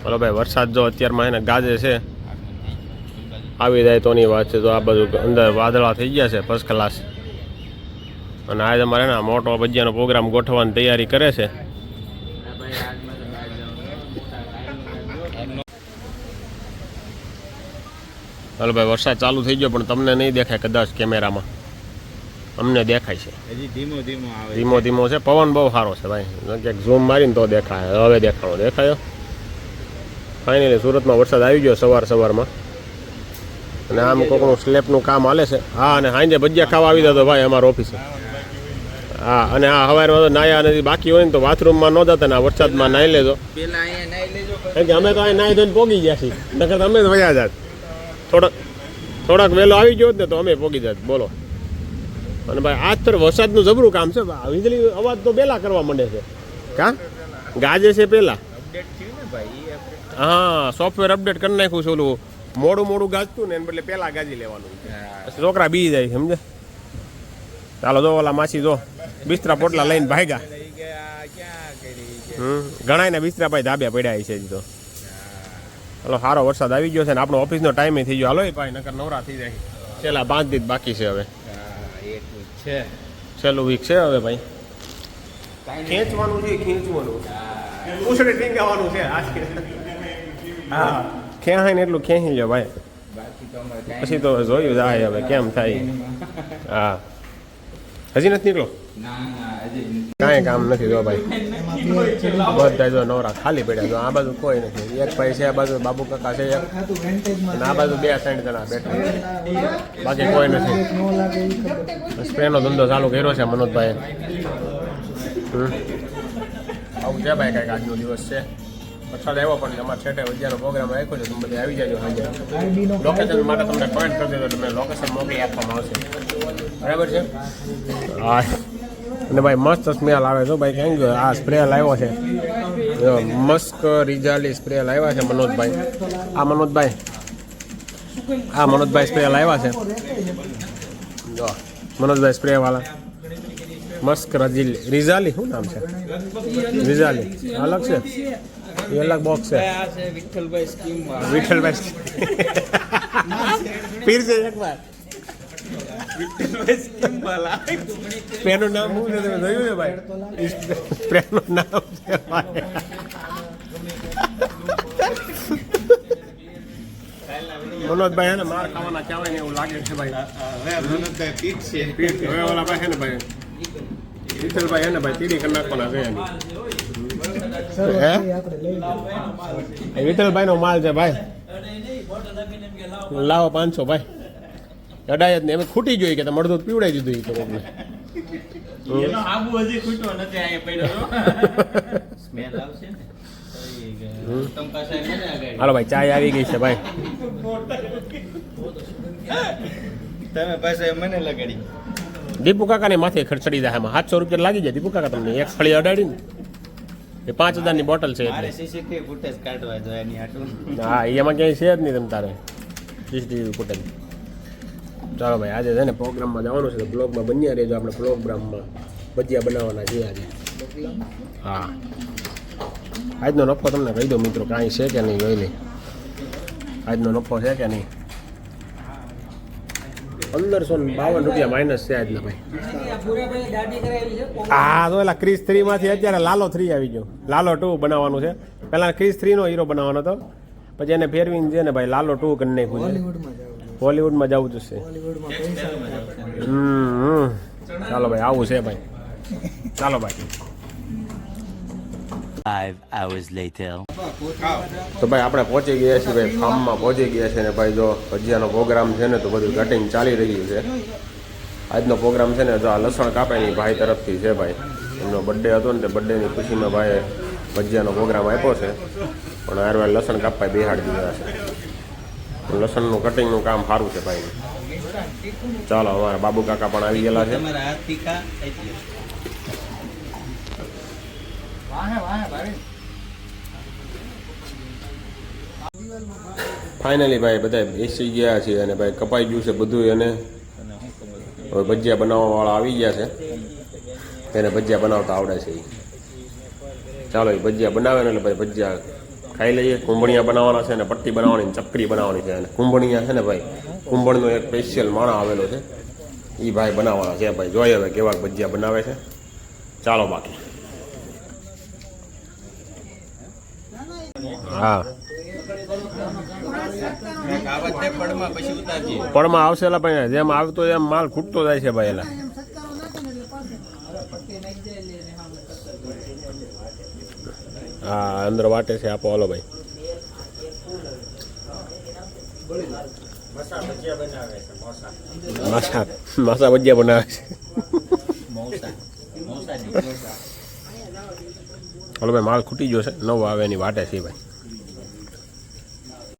બોલો ભાઈ વરસાદ જો અત્યારમાં એને ગાજે છે આવી જાય તોની વાત છે. તો આ બધું અંદર વાદળા થઈ ગયા છે ફર્સ્ટ ક્લાસ. અને આજે અમારે ને મોટો ભજીયાનો પ્રોગ્રામ ગોઠવવાની તૈયારી કરે છે. હાલો ભાઈ વરસાદ ચાલુ થઈ ગયો પણ તમને નહીં દેખાય કદાચ કેમેરામાં, અમને દેખાય છે. ધીમો ધીમો છે, પવન બહુ સારો છે ભાઈ. ક્યાંક ઝૂમ મારીને તો દેખાય. હવે દેખાયો. ફાઇનલી સુરતમાં વરસાદ આવી ગયો સવારમાં. અને આમ કોકનું સ્લેબનું કામ હાલે છે. હા, અને સાંજે ભજીયા ખાવા આવી જતો ભાઈ અમારા ઓફિસે. હા, અને આ સવારમાં નાયા નથી બાકી હોય ને તો બાથરૂમમાં ન જતા ને વરસાદમાં નાહી લેજો. કારણ કે અમે તો અહીં નાહી ધોઈને પોગી ગયા છીએ, નકર અમે જ વયા જાત. થોડાક વહેલો આવી ગયો ને તો અમે પોગી જાત. બોલો. અને ભાઈ આજ તો વરસાદનું જબરું કામ છે. વીજળી અવાજ તો પહેલાં કરવા માંડે છે. ગાજે છે પહેલાં. હા, સોફ્ટવેર અપડેટ કરી નાખ્યું છે. ઓલું મોડું ગાજતું ને એને બદલે પહેલાં ગાજી લેવાનું. છોકરા બી જાય સમજે. ચાલો જો ઓલા માસી જો બિસ્તરા પોટલા લઈને ભાગ્યા. ઘણાયના બિસ્તરા ભાઈ ધાબ્યા પડ્યા છે તો. ચાલો સારો વરસાદ આવી ગયો છે ને આપણો ઓફિસનો ટાઈમે થઈ ગયો. હાલો ભાઈ નકર નવરા થઈ જાય. છેલ્લા 5 દિવસ બાકી છે હવે. છેલ્લું વીક છે હવે ભાઈ. ખેંચવાનું પૂછડે ટીંગાવાનું છે. હા, ખેંચાય ને એટલું ખેંચી લો ભાઈ. પછી તો જોયું જાય હવે કેમ થાય. હા, હજી નથી નીકળો. કાંઈ કામ નથી જો ભાઈ. બધા જો નવરા ખાલી પડ્યા. જો આ બાજુ કોઈ નથી. એક ભાઈ છે, આ બાજુ બાબુ કાકા છે, અને આ બાજુ 2-3 જણા બેઠા. બાકી કોઈ નથી. સ્પ્રેનો ધંધો ચાલુ કર્યો છે મનોજભાઈ. આવું છે ભાઈ કાંઈક આજનો દિવસ છે. વરસાદ આવ્યો પણ અમારે છેટે ભજીયાનો પ્રોગ્રામ રાખ્યો છે. તમે બધે આવી જાજો સાંજે. લોકેશન માટે તમને પોઈન્ટ કરી દેજો. તમને લોકેશન મોકલી આપવામાં આવશે. બરાબર છે. હા, અને ભાઈ મસ્ત સ્મેલ આવે છે ભાઈ. કેમ કે આ સ્પ્રે લાવ્યો છે મસ્ક રિઝાલી સ્પ્રે લાવ્યા છે મનોજભાઈ. આ મનોજભાઈ સ્પ્રે લાવ્યા છે. જો મનોજભાઈ સ્પ્રે વાળા મસ્ક રિઝાલી શું નામ છે? રિઝાલી અલગ છે, એ અલગ બોક્સ છે. વિઠ્ઠલભાઈ પીર છે એકવાર. સ્પ્રેનું નામ શું છે તમે જોયું ને ભાઈ? સ્પ્રેનું નામ છે ભાઈ. મનોજભાઈ હે ને માર ખાવાના ચાવે ને એવું લાગે છે ભાઈ. હવે ઓલા ભાઈ છે ને ભાઈ વિઠ્ઠલભાઈ હે ને ભાઈ તીડી કરી નાખવાના છે એની. વિઠ્ઠલભાઈ નો માલ છે ભાઈ. લાવો 500 ભાઈ. અડાય જ ને એમ ખૂટી જોઈ કે તમે અડધું પીવડાવી દીધું. હાલો ભાઈ ચાય આવી ગઈ છે ભાઈ. તમે પાસે મને લગાડી. દીપુ કાકાની માથે ખર્ચડી જાય. એમાં 700 રૂપિયા લાગી જાય દીપુ કાકા તમને એક ફળી અડાડી ને. એ 5000 ની બોટલ છે એટલે. હા, એમાં ક્યાંય છે જ નહીં તમ તારે સીસીટીવી ફૂટેજ. ચાલો ભાઈ આજે છે ને પ્રોગ્રામમાં જવાનું છે તો બ્લોગમાં બન્યા રહેજો. આપણે પ્રોગ્રામમાં ભજીયા બનાવવાના છીએ આજે. હા, આજનો નફો તમને કહી દો મિત્રો કાંઈ છે કે નહીં જોઈ લે. આજનો નફો છે કે નહીં? 1552 રૂપિયા માઇનસ છે આજના ભાઈ. હા તો એલા ક્રિસ 3 માંથી અત્યારે લાલો 3 આવી ગયો. લાલો 2 બનાવવાનું છે. પહેલા ક્રિસ 3 નો હીરો બનાવવાનો હતો, પછી એને ફેરવીને છે ને ભાઈ લાલો 2 કરી નાખ્યું છે. બોલિવૂડમાં જવું જોશે. ચાલો ભાઈ આવું છે ભાઈ. ચાલો ભાઈ. 5 hours later. તો ભાઈ આપણે પહોંચી ગયા છીએ ભાઈ, ફાર્મમાં પહોંચી ગયા છે ને ભાઈ જો ભજીયાનો પ્રોગ્રામ છે ને તો બધું કટિંગ ચાલી રહ્યું છે. આજનો પ્રોગ્રામ છે ને જો આ લસણ કાપાની ભાઈ તરફથી છે ભાઈ. એમનો બર્થડે હતો ને તે બર્થડેની ખુશીમાં ભાઈ ભજીયાનો પ્રોગ્રામ આપ્યો છે. પણ હારવાર લસણ કાપવા બેહાડી દીધા છે. લસણનું કટિંગનું કામ સારું છે ભાઈ. ચાલો અમારા બાબુ કાકા પણ આવી ગયેલા છે. ફાઇનલી ભાઈ બધા બેસી ગયા છે અને ભાઈ કપાઈ ગયું છે બધું. અને હવે ભજીયા બનાવવા વાળા આવી ગયા છે. તેને ભજીયા બનાવતા આવડે છે. ચાલો એ ભજીયા બનાવે ને એટલે ભાઈ ભજીયા ખાઈ લઈએ. કુંભણિયા બનાવવાના છે ને પટ્ટી બનાવવાની ને ચકરી બનાવવાની છે. અને કુંભણિયા છે ને ભાઈ કુંભણનો એક સ્પેશિયલ માણા આવેલો છે એ ભાઈ બનાવવાના છે ભાઈ. જોઈએ હવે કેવા ભજીયા બનાવે છે. ચાલો બાકી હા પડમાં આવશે એલા ભાઈ. જેમ આવતો એમ માલ ખૂટતો જાય છે ભાઈ. એલા હા અંદર વાટે છે. આપો હાલો ભાઈ. માસા ભજીયા બનાવે છે. હાલો ભાઈ માલ ખૂટી ગયો છે. નવો આવે એની વાટે છે ભાઈ.